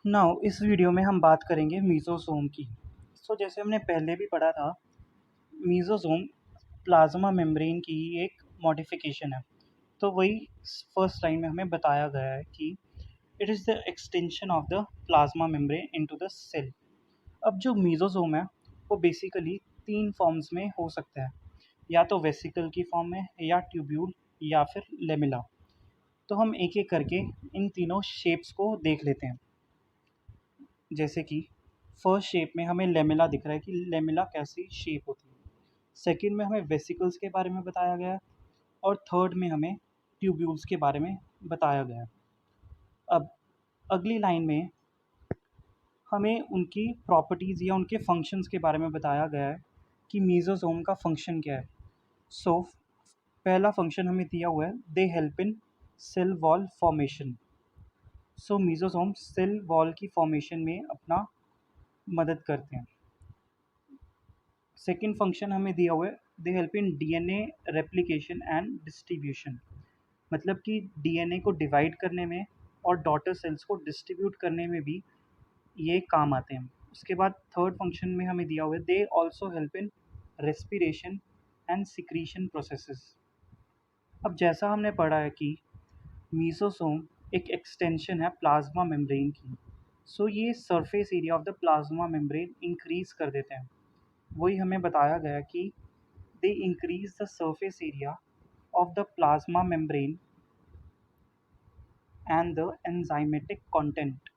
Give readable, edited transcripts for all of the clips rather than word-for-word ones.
Now इस video में हम बात करेंगे मीज़ोज़ोम की। जैसे हमने पहले भी पढ़ा था, मीज़ोज़ोम प्लाज़्मा मेम्ब्रेन की एक मॉडिफ़िकेशन है। तो वही फर्स्ट लाइन में हमें बताया गया है कि it is the extension of the plasma membrane into the cell. अब जो मीज़ोज़ोम है वो बेसिकली 3 फॉर्म्स में हो सकता है, या तो वेसिकल की फॉर्म में, या ट्यूब्यूल, या फिर लेमिला। तो हम एक-एक करके इन तीनों शेप्स को देख लेते हैं। जैसे कि फर्स्ट शेप में हमें लेमिला दिख रहा है कि लेमिला कैसी शेप होती है। सेकंड में हमें वेसिकल्स के बारे में बताया गया है, और थर्ड में हमें ट्यूब्यूल्स के बारे में बताया गया है। अब अगली लाइन में हमें उनकी प्रॉपर्टीज़ या उनके फंक्शंस के बारे में बताया गया है कि मीज़ोज़ोम का फंक्शन क्या है। सो पहला फंक्शन हमें दिया हुआ है, they help in cell wall formation. Mesosome cell wall की फॉर्मेशन में अपना मदद करते हैं। सेकंड फंक्शन हमें दिया हुआ है, they help in DNA replication and distribution. मतलब कि डीएनए को डिवाइड करने में और डॉटर सेल्स को डिस्ट्रीब्यूट करने में भी ये काम आते हैं। उसके बाद थर्ड फंक्शन में हमें दिया हुआ है, they also help in respiration and secretion processes. अब जैसा हमने पढ़ा है कि मीसोसोम एक एक्सटेंशन है प्लाज्मा मेम्ब्रेन की। ये surface area of the plasma membrane increase कर देते हैं। वही हमें बताया गया कि they increase the surface area of the plasma membrane and the enzymatic content।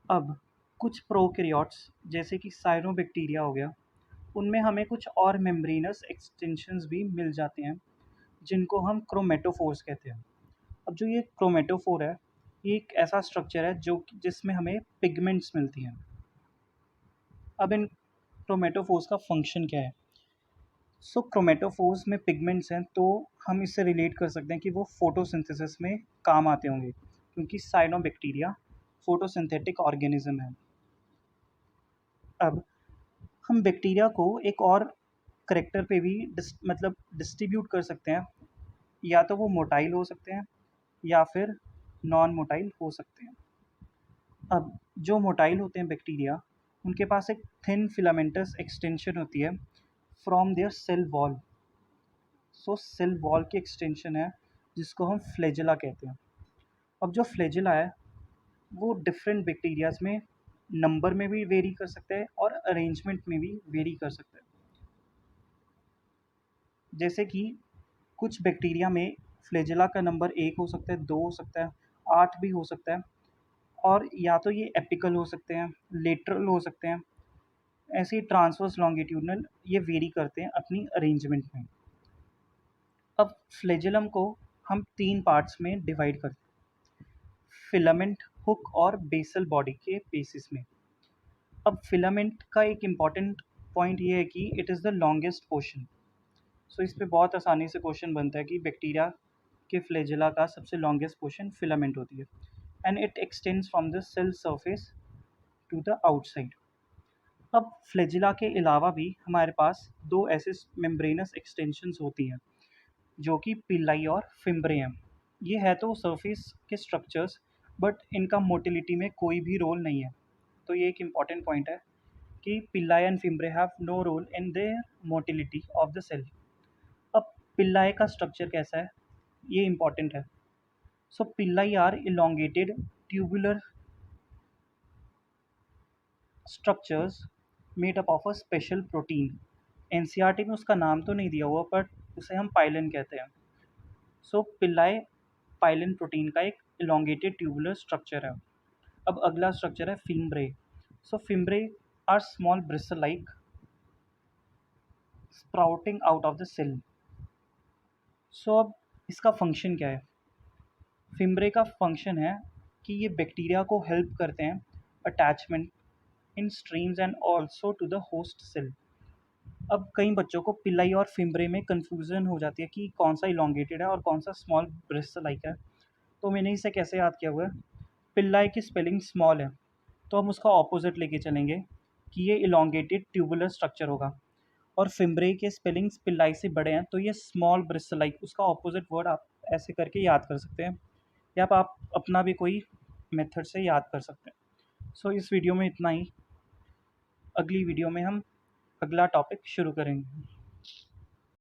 अब कुछ प्रोकैरियोट्स जैसे कि साइनोबैक्टीरिया हो गया, उनमें हमें कुछ और मेम्ब्रेनस एक्सटेंशंस भी मिल जाते हैं, जिनको हम क्रोमेटोफोर्स कहते हैं। अब जो ये क्रोमेटोफोर है, ये एक ऐसा स्ट्रक्चर है जो जिसमें हमें पिगमेंट्स मिलती हैं। अब इन क्रोमेटोफोर्स का फंक्शन क्या है? क्रोमेटोफोर्स में पिगमेंट्स हैं, तो हम इससे रिलेट कर सकते हैं कि वो फोटोसिंथेसिस में काम आते होंगे, क्योंकि साइनोबैक्टीरिया फोटोसिंथेटिक ऑर्गेनिज्म है। अब हम बैक्टीरिया को एक और करैक्टर पे भी मतलब डिस्ट्रीब्यूट कर सकते हैं, या तो वो मोटाइल हो सकते हैं या फिर नॉन मोटाइल हो सकते हैं। अब जो मोटाइल होते हैं बैक्टीरिया, उनके पास एक थिन फिलामेंटस एक्सटेंशन होती है from there cell wall. Cell wall की एक्सटेंशन है, जिसको हम फ्लैजेला कहते हैं। अब जो फ्लैजेला है, वो डिफरेंट बैक्टीरियाज में नंबर में भी वेरी कर सकता है और अरेंजमेंट में भी वेरी कर सकता है। जैसे कि कुछ बैक्टीरिया में फ्लैजेला का नंबर 1 हो सकता है, 2 हो सकता है, 8 भी हो सकता है, और या तो ये एपिकल हो सकते हैं, लेटरल हो सकते हैं। ऐसे ही ट्रांसवर्स लॉन्गिट्यूडनल ये वेरी करते हैं अपनी अरेंजमेंट में। अब फ्लैजेलम को हम 3 पार्ट्स में डिवाइड करते हैं, फिलामेंट, हुक और बेसल बॉडी के बेसिस में। अब फिलामेंट का एक इम्पॉर्टेंट पॉइंट ये है कि it is the longest portion. इस पे बहुत आसानी से क्वेश्चन बनता है कि बैक्टीरिया के फ्लैजेला का सबसे लॉन्गेस्ट पोर्शन फिलामेंट होती है, and it extends from the cell surface to the outside. अब फ्लैजेला के अलावा भी हमारे पास 2 ऐसे मेम्ब्रेनस एक्सटेंशंस होती हैं, जो कि पिल्लाई और फिम्ब्रे हैं। ये है तो सरफेस के स्ट्रक्चर्स, बट इनका मोटिलिटी में कोई भी रोल नहीं है। तो ये एक इम्पॉर्टेंट पॉइंट है कि pili and fimbriae have no role in there motility of the cell. अब पिल्लाई का स्ट्रक्चर कैसा है, ये इम्पॉर्टेंट है। Pili are elongated tubular structures made up of a special protein. NCERT में उसका नाम तो नहीं दिया हुआ, बट उसे हम पाइलिन कहते हैं। पिल्लाई पाइलिन प्रोटीन का एक इलोंगेटेड ट्यूबुलर स्ट्रक्चर है। अब अगला स्ट्रक्चर है fimbriae. Fimbriae are small bristle like sprouting out of the cell. अब इसका फंक्शन क्या है? फिम्ब्रे का फंक्शन है कि ये बैक्टीरिया को हेल्प करते हैं attachment in streams and also to the host cell. अब कई बच्चों को पिल्लाई और फिम्ब्रे में कन्फ्यूज़न हो जाती है कि कौन सा इलोंगेटेड है और कौन सा स्मॉल ब्रिस्टल लाइक है। तो मैंने इसे कैसे याद किया हुआ है, पिल्लाई की स्पेलिंग स्मॉल है, तो हम उसका ऑपोजिट लेके चलेंगे कि ये इलोंगेटेड ट्यूबुलर स्ट्रक्चर होगा। और फिम्ब्रे के स्पेलिंग्स पिल्लाई से बड़े हैं, तो ये स्मॉल ब्रिस्टल लाइक, उसका ऑपोजिट वर्ड आप ऐसे करके याद कर सकते हैं, या आप अपना भी कोई मेथड से याद कर सकते हैं। सो इस वीडियो में इतना ही। अगली वीडियो में हम अगला टॉपिक शुरू करेंगे।